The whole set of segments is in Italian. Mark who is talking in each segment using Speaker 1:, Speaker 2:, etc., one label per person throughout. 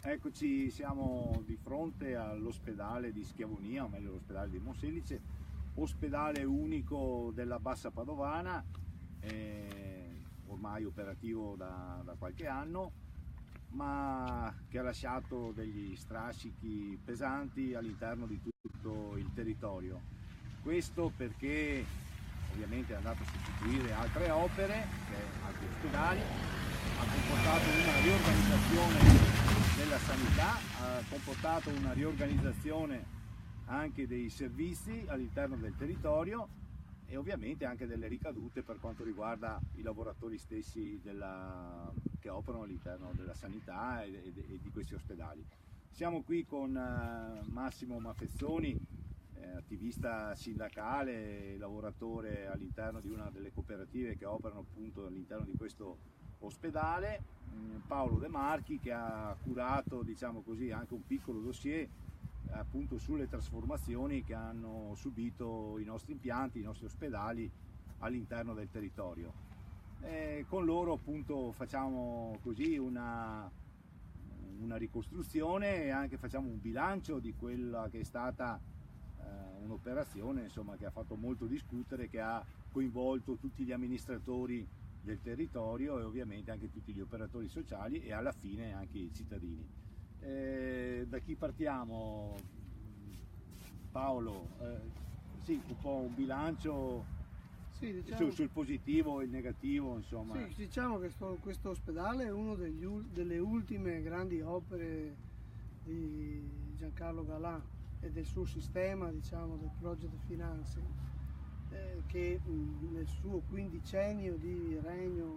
Speaker 1: Eccoci, siamo di fronte all'ospedale di Schiavonia, o meglio l'ospedale di Monselice, ospedale unico della Bassa Padovana, ormai operativo da qualche anno, ma che ha lasciato degli strascichi pesanti all'interno di tutto il territorio. Questo perché ovviamente è andato a sostituire altre opere, altri ospedali, ha comportato una riorganizzazione della sanità, ha comportato una riorganizzazione anche dei servizi all'interno del territorio e ovviamente anche delle ricadute per quanto riguarda i lavoratori stessi che operano all'interno della sanità e di questi ospedali. Siamo qui con Massimo Maffezzoni, attivista sindacale, lavoratore all'interno di una delle cooperative che operano appunto all'interno di questo ospedale, Paolo De Marchi, che ha curato, diciamo così, anche un piccolo dossier appunto sulle trasformazioni che hanno subito i nostri impianti, i nostri ospedali all'interno del territorio. Con loro appunto facciamo così una ricostruzione e anche facciamo un bilancio di quella che è stata un'operazione, insomma, che ha fatto molto discutere, che ha coinvolto tutti gli amministratori del territorio e ovviamente anche tutti gli operatori sociali e alla fine anche i cittadini. Da chi partiamo? Paolo, sì, un po' un bilancio, sì, diciamo, sul positivo e il negativo, insomma.
Speaker 2: Sì, diciamo che questo ospedale è una delle ultime grandi opere di Giancarlo Galà e del suo sistema, diciamo, del project financing, che nel suo quindicennio di regno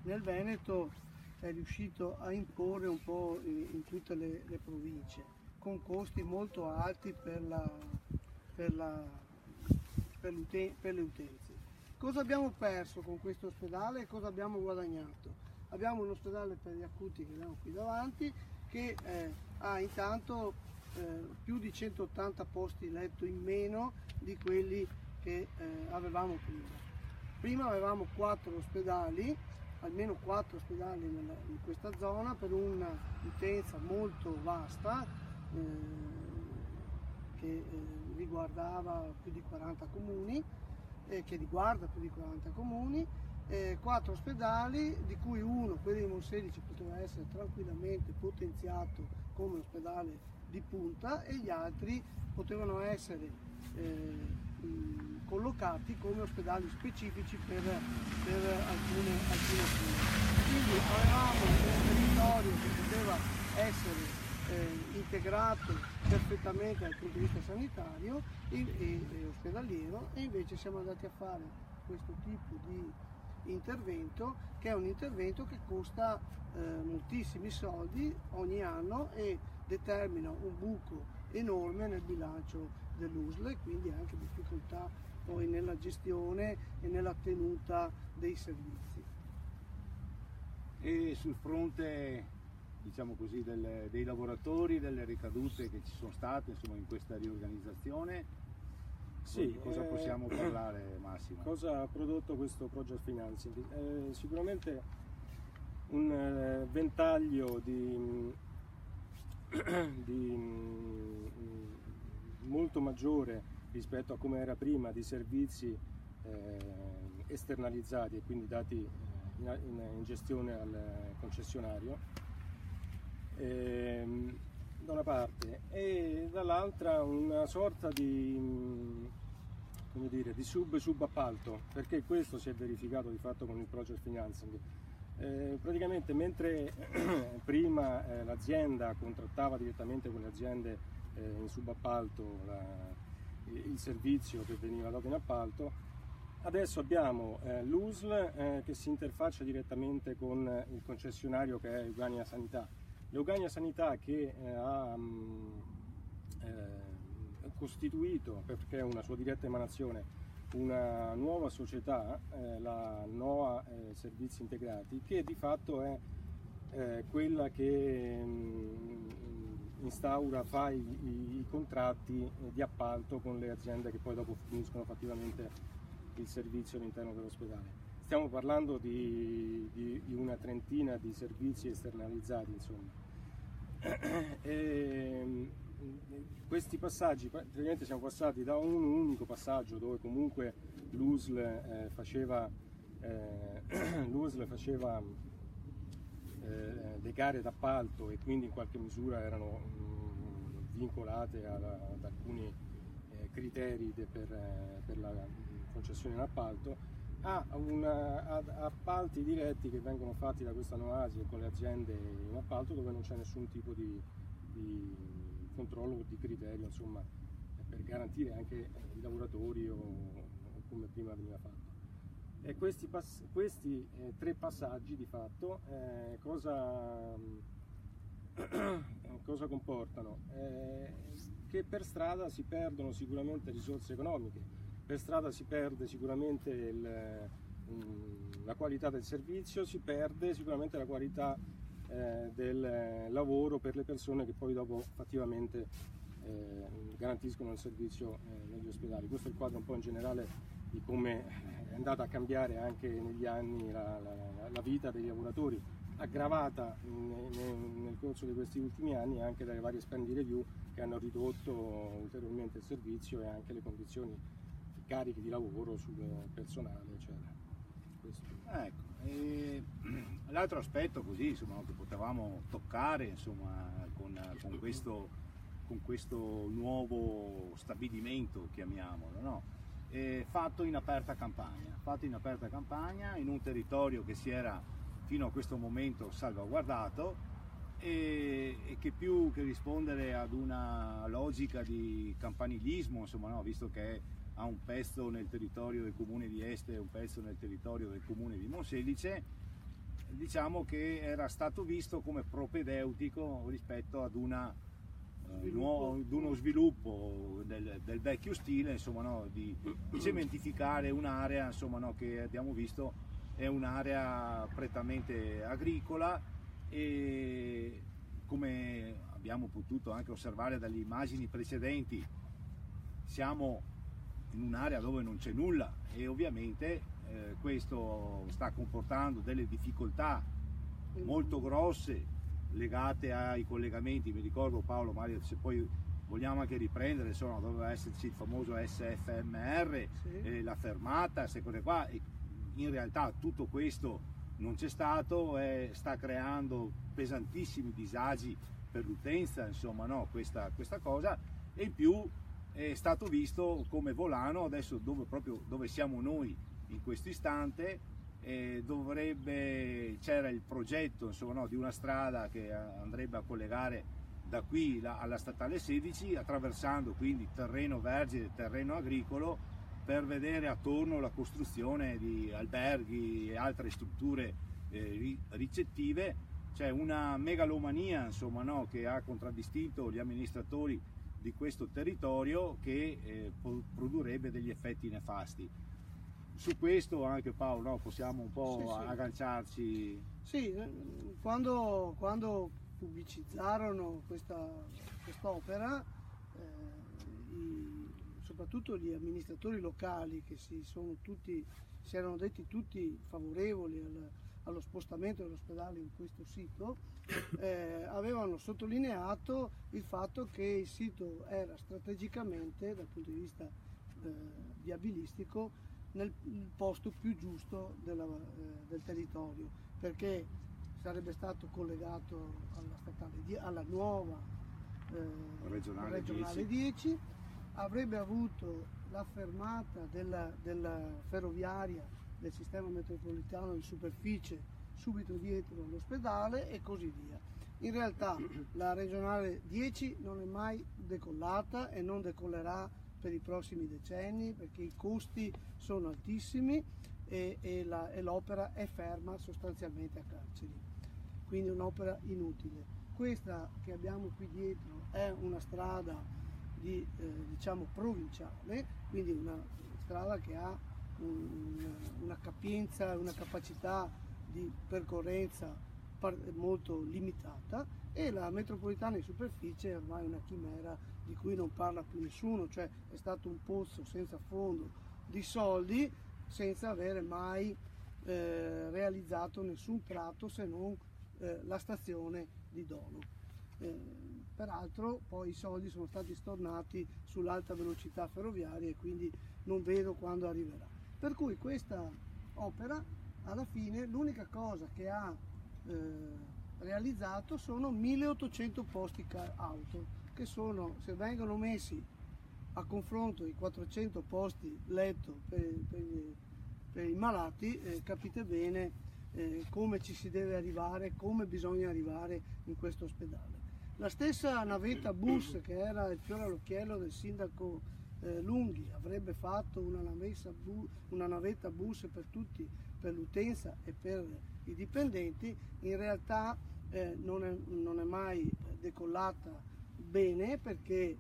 Speaker 2: nel Veneto è riuscito a imporre un po' in tutte le province, con costi molto alti per le utenze. Cosa abbiamo perso con questo ospedale e cosa abbiamo guadagnato? Abbiamo un ospedale per gli acuti che abbiamo qui davanti, che ha intanto più di 180 posti letto in meno di quelli che avevamo prima. Prima avevamo 4 ospedali, almeno 4 ospedali in questa zona, per un'utenza molto vasta che riguardava più di 40 comuni, che riguarda più di 40 comuni, 4 ospedali, di cui uno, quello di Monselice, poteva essere tranquillamente potenziato come ospedale di punta e gli altri potevano essere collocati come ospedali specifici per alcune cure. Quindi avevamo un territorio che poteva essere integrato perfettamente dal punto di vista sanitario e ospedaliero, e invece siamo andati a fare questo tipo di intervento, che è un intervento che costa moltissimi soldi ogni anno e determina un buco enorme nel bilancio dell'USL e quindi anche difficoltà poi nella gestione e nella tenuta dei servizi.
Speaker 1: E sul fronte, diciamo così, dei lavoratori, delle ricadute che ci sono state, insomma, in questa riorganizzazione, sì, cosa possiamo parlare, Massimo?
Speaker 3: Cosa ha prodotto questo project financing? Sicuramente un ventaglio di molto maggiore rispetto a come era prima, di servizi esternalizzati e quindi dati in gestione al concessionario, da una parte, e dall'altra una sorta di, come dire, di subappalto, perché questo si è verificato di fatto con il project financing. Praticamente mentre prima l'azienda contrattava direttamente con le aziende in subappalto il servizio che veniva dato in appalto, adesso abbiamo l'USL che si interfaccia direttamente con il concessionario, che è Eugania Sanità. L'Eugania Sanità che ha costituito, perché è una sua diretta emanazione, una nuova società, la NOA Servizi Integrati, che di fatto è quella che fa i contratti di appalto con le aziende che poi dopo forniscono fattivamente il servizio all'interno dell'ospedale. Stiamo parlando di una trentina di servizi esternalizzati, insomma. Questi passaggi, praticamente siamo passati da un unico passaggio dove comunque l'USL faceva le gare d'appalto e quindi in qualche misura erano vincolate ad alcuni criteri per la concessione in appalto, ad appalti diretti che vengono fatti da questa Noasi con le aziende in appalto, dove non c'è nessun tipo di controllo o di criterio, insomma, per garantire anche i lavoratori o come prima veniva fatto. E questi tre passaggi di fatto cosa comportano? Che per strada si perdono sicuramente risorse economiche, per strada si perde sicuramente la qualità del servizio, si perde sicuramente la qualità del lavoro per le persone che poi dopo fattivamente garantiscono il servizio negli ospedali. Questo è il quadro un po' in generale di come è andata a cambiare anche negli anni la vita dei lavoratori, aggravata nel corso di questi ultimi anni anche dalle varie spending review che hanno ridotto ulteriormente il servizio e anche le condizioni cariche di lavoro sul personale, eccetera.
Speaker 1: Ecco, l'altro aspetto così, insomma, che potevamo toccare, insomma, con questo nuovo stabilimento, chiamiamolo, no? Fatto in aperta campagna in un territorio che si era fino a questo momento salvaguardato e che più che rispondere ad una logica di campanilismo, insomma, no? Visto che ha un pezzo nel territorio del comune di Este e un pezzo nel territorio del comune di Monselice, diciamo che era stato visto come propedeutico rispetto ad uno sviluppo del vecchio stile, insomma, no? Di cementificare un'area, insomma, no? Che abbiamo visto è un'area prettamente agricola e, come abbiamo potuto anche osservare dalle immagini precedenti, siamo in un'area dove non c'è nulla e ovviamente questo sta comportando delle difficoltà molto grosse legate ai collegamenti. Mi ricordo, Paolo, Mario, se poi vogliamo anche riprendere, insomma, doveva esserci il famoso SFMR,
Speaker 2: sì.
Speaker 1: La fermata, queste cose qua, e in realtà tutto questo non c'è stato, sta creando pesantissimi disagi per l'utenza, insomma, no, questa cosa, e in più è stato visto come volano adesso dove siamo noi in questo istante. C'era il progetto, insomma, no, di una strada che andrebbe a collegare da qui alla statale 16, attraversando quindi terreno vergine e terreno agricolo, per vedere attorno la costruzione di alberghi e altre strutture ricettive. C'è una megalomania, insomma, no, che ha contraddistinto gli amministratori di questo territorio, che produrrebbe degli effetti nefasti. Su questo anche, Paolo, no, possiamo un po'
Speaker 2: Sì.
Speaker 1: agganciarci.
Speaker 2: Sì, quando pubblicizzarono quest'opera, soprattutto gli amministratori locali, che si erano detti tutti favorevoli allo spostamento dell'ospedale in questo sito, avevano sottolineato il fatto che il sito era strategicamente, dal punto di vista viabilistico, nel posto più giusto del territorio, perché sarebbe stato collegato alla nuova regionale 10, avrebbe avuto la fermata della ferroviaria del sistema metropolitano in superficie subito dietro l'ospedale e così via. In realtà la regionale 10 non è mai decollata e non decollerà per i prossimi decenni, perché i costi sono altissimi e l'opera è ferma sostanzialmente a Carceri, quindi un'opera inutile. Questa che abbiamo qui dietro è una strada diciamo provinciale, quindi una strada che ha una capienza, una capacità di percorrenza molto limitata, e la metropolitana in superficie è ormai una chimera di cui non parla più nessuno, cioè è stato un pozzo senza fondo di soldi, senza avere mai realizzato nessun tratto se non la stazione di Dono. Peraltro poi i soldi sono stati stornati sull'alta velocità ferroviaria e quindi non vedo quando arriverà. Per cui questa opera alla fine l'unica cosa che ha realizzato sono 1800 posti auto, che sono, se vengono messi a confronto i 400 posti letto per i malati, capite bene come ci si deve arrivare, come bisogna arrivare in questo ospedale. La stessa navetta bus, che era il fiore all'occhiello del sindaco Lunghi, avrebbe fatto una navetta bus per tutti, per l'utenza e per i dipendenti, in realtà non è mai decollata bene, perché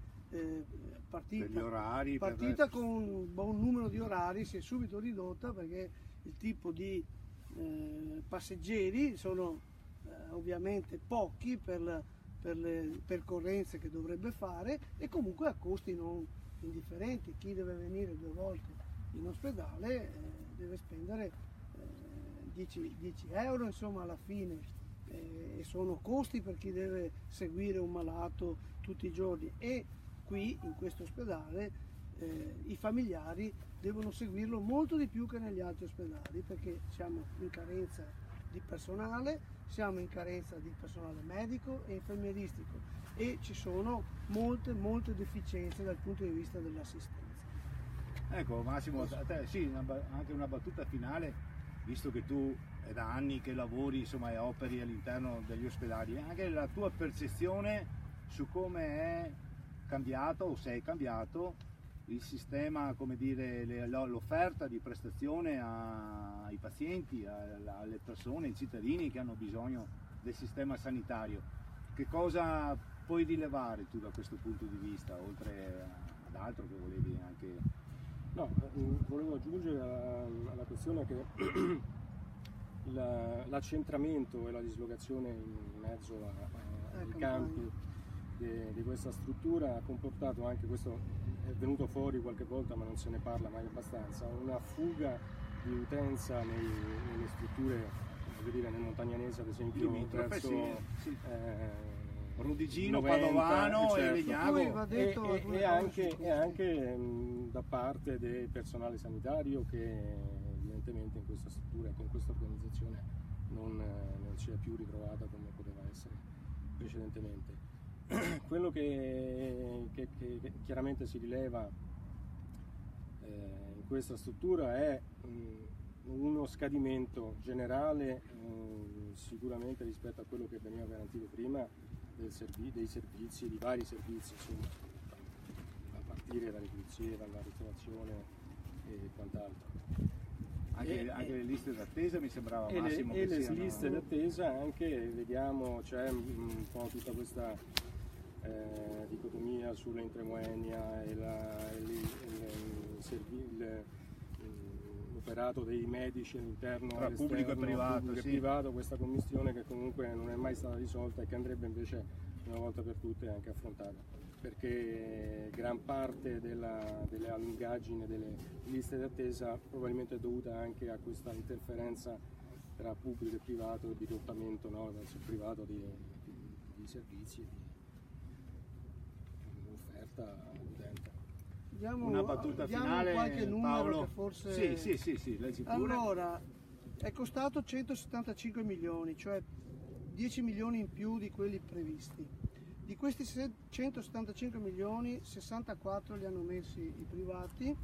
Speaker 2: partita con un buon numero di orari si è subito ridotta, perché il tipo di passeggeri sono ovviamente pochi per le percorrenze che dovrebbe fare, e comunque a costi non indifferenti. Chi deve venire 2 volte in ospedale deve spendere 10 euro, insomma, alla fine, e sono costi per chi deve seguire un malato tutti i giorni, e qui in questo ospedale i familiari devono seguirlo molto di più che negli altri ospedali, perché siamo in carenza di personale, siamo in carenza di personale medico e infermieristico, e ci sono molte deficienze dal punto di vista dell'assistenza.
Speaker 1: Ecco Massimo, sì, anche una battuta finale, visto che tu è da anni che lavori, insomma, e operi all'interno degli ospedali, anche la tua percezione su come è cambiato, o se è cambiato, il sistema, come dire, l'offerta di prestazione ai pazienti, alle persone, ai cittadini che hanno bisogno del sistema sanitario. Che cosa puoi rilevare tu da questo punto di vista, oltre ad altro che volevi anche...
Speaker 3: No, volevo aggiungere alla questione che l'accentramento e la dislocazione in mezzo ai campi di questa struttura ha comportato anche, questo è venuto fuori qualche volta ma non se ne parla mai abbastanza, una fuga di utenza nelle strutture, voglio dire, nel Montagnanese ad esempio, verso
Speaker 1: Rudigino,
Speaker 3: 90,
Speaker 1: Padovano,
Speaker 3: certo.
Speaker 1: e Legnago,
Speaker 3: e anche da parte del personale sanitario, che evidentemente in questa struttura e con questa organizzazione non si è più ritrovata come poteva essere precedentemente. Quello che chiaramente si rileva in questa struttura è uno scadimento generale, sicuramente rispetto a quello che veniva garantito prima dei servizi, di vari servizi, insomma, a partire dalle pulizie, dalla ristorazione e quant'altro.
Speaker 1: Anche le liste d'attesa mi sembrava, Massimo,
Speaker 3: e
Speaker 1: che
Speaker 3: le
Speaker 1: siano...
Speaker 3: liste d'attesa anche, vediamo, c'è un po' tutta questa dicotomia sull'intramoenia e l'operato dei medici all'interno,
Speaker 1: tra pubblico e privato,
Speaker 3: sì. Questa commistione che comunque non è mai stata risolta e che andrebbe invece una volta per tutte anche affrontata, perché gran parte delle allungaggini delle liste d'attesa probabilmente è dovuta anche a questa interferenza tra pubblico e privato, e dirottamento, no, verso il privato di servizi, di offerta all'utente.
Speaker 1: Una battuta finale,
Speaker 2: qualche numero,
Speaker 1: Paolo?
Speaker 2: che forse...
Speaker 1: Sì, leggi pure.
Speaker 2: Allora, è costato 175 milioni, cioè 10 milioni in più di quelli previsti. Di questi 175 milioni, 64 li hanno messi i privati,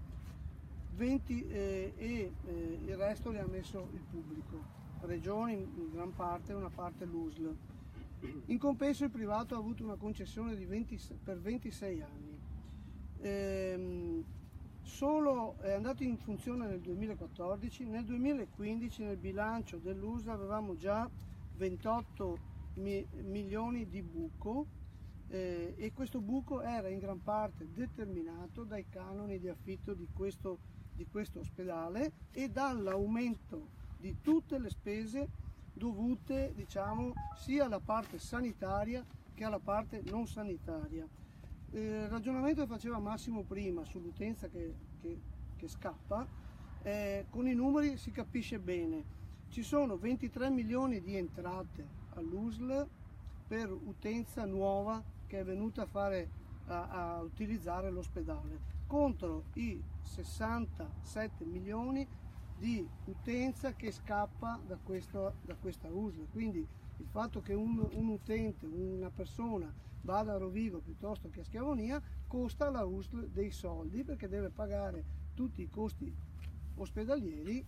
Speaker 2: 20 il resto li ha messo il pubblico, regioni in gran parte, una parte l'USL. In compenso il privato ha avuto una concessione per 26 anni. Solo è andato in funzione nel 2014, nel 2015 nel bilancio dell'USL avevamo già 28 milioni di buco, e questo buco era in gran parte determinato dai canoni di affitto di questo ospedale e dall'aumento di tutte le spese dovute, diciamo, sia alla parte sanitaria che alla parte non sanitaria. Il ragionamento che faceva Massimo prima sull'utenza che scappa, con i numeri si capisce bene. Ci sono 23 milioni di entrate all'USL, per utenza nuova che è venuta a utilizzare l'ospedale, contro i 67 milioni di utenza che scappa da questa USL. Quindi il fatto che un utente, una persona vada a Rovigo piuttosto che a Schiavonia, costa alla USL dei soldi, perché deve pagare tutti i costi ospedalieri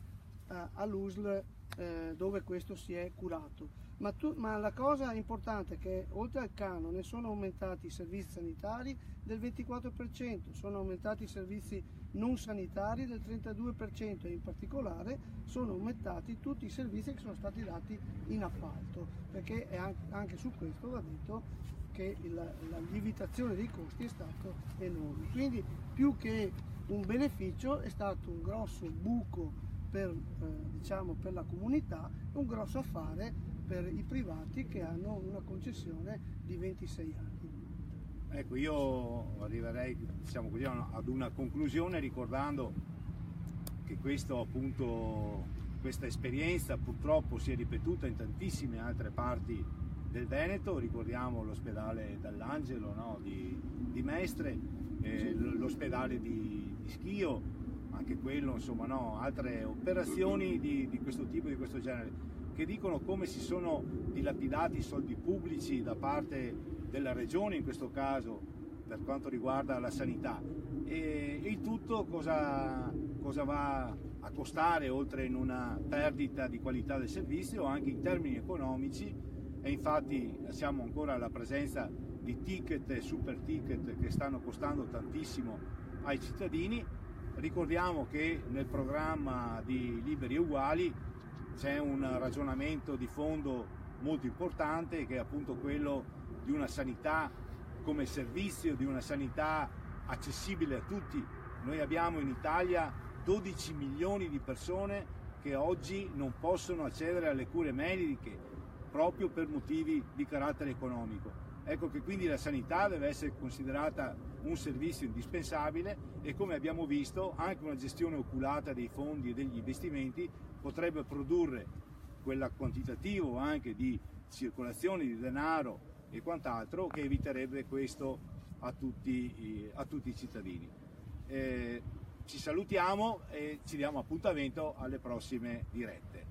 Speaker 2: all'USL dove questo si è curato. Ma la cosa importante è che oltre al canone sono aumentati i servizi sanitari del 24%, sono aumentati i servizi non sanitari del 32% e in particolare sono aumentati tutti i servizi che sono stati dati in appalto, perché anche su questo va detto che la lievitazione dei costi è stato enorme. Quindi più che un beneficio è stato un grosso buco per la comunità, un grosso affare per i privati che hanno una concessione di 26 anni.
Speaker 1: Ecco, io arriverei ad una conclusione ricordando che questa esperienza purtroppo si è ripetuta in tantissime altre parti del Veneto. Ricordiamo l'ospedale Dall'Angelo, no, di Mestre, l'ospedale di Schio, anche quello, insomma, no, altre operazioni di questo tipo, di questo genere, che dicono come si sono dilapidati i soldi pubblici da parte della regione, in questo caso per quanto riguarda la sanità, e il tutto cosa va a costare, oltre in una perdita di qualità del servizio anche in termini economici. E infatti siamo ancora alla presenza di ticket e super ticket che stanno costando tantissimo ai cittadini. Ricordiamo che nel programma di Liberi e Uguali c'è un ragionamento di fondo molto importante, che è appunto quello di una sanità come servizio, di una sanità accessibile a tutti. Noi abbiamo in Italia 12 milioni di persone che oggi non possono accedere alle cure mediche proprio per motivi di carattere economico. Ecco che quindi la sanità deve essere considerata un servizio indispensabile, e come abbiamo visto anche una gestione oculata dei fondi e degli investimenti potrebbe produrre quel quantitativo anche di circolazione di denaro e quant'altro che eviterebbe questo a tutti i cittadini. Ci salutiamo e ci diamo appuntamento alle prossime dirette.